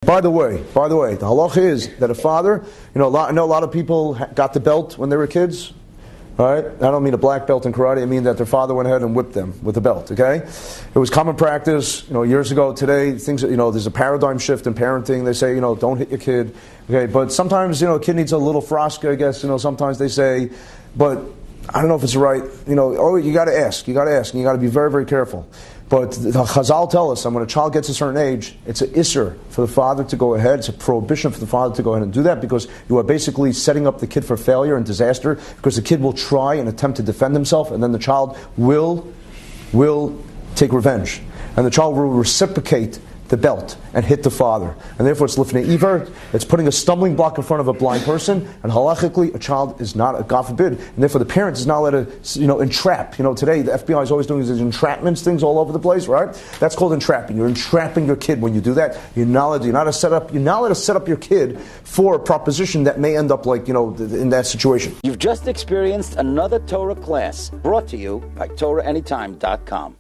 By the way, the halacha is that a father, I know a lot of people got the belt when they were kids. All right? I don't mean a black belt in karate. I mean that their father went ahead and whipped them with a belt. Okay? It was common practice, years ago. Today, things, there's a paradigm shift in parenting. They say, don't hit your kid. Okay? But sometimes, a kid needs a little froska, I guess. Sometimes they say, but I don't know if it's right. You got to ask. You got to ask, and you got to be very, very careful. But the Chazal tell us that when a child gets a certain age, it's an isser for the father to go ahead. It's a prohibition for the father to go ahead and do that, because you are basically setting up the kid for failure and disaster, because the kid will try and attempt to defend himself, and then the child will take revenge. And the child will reciprocate the belt and hit the father. And therefore it's lifnei iver, it's putting a stumbling block in front of a blind person, and halachically a child is not, God forbid, and therefore the parent is not allowed to entrap. Today the FBI is always doing these entrapments things all over the place, right? That's called entrapping. You're entrapping your kid when you do that. You're not allowed to set up your kid for a proposition that may end up in that situation. You've just experienced another Torah class brought to you by TorahAnytime.com.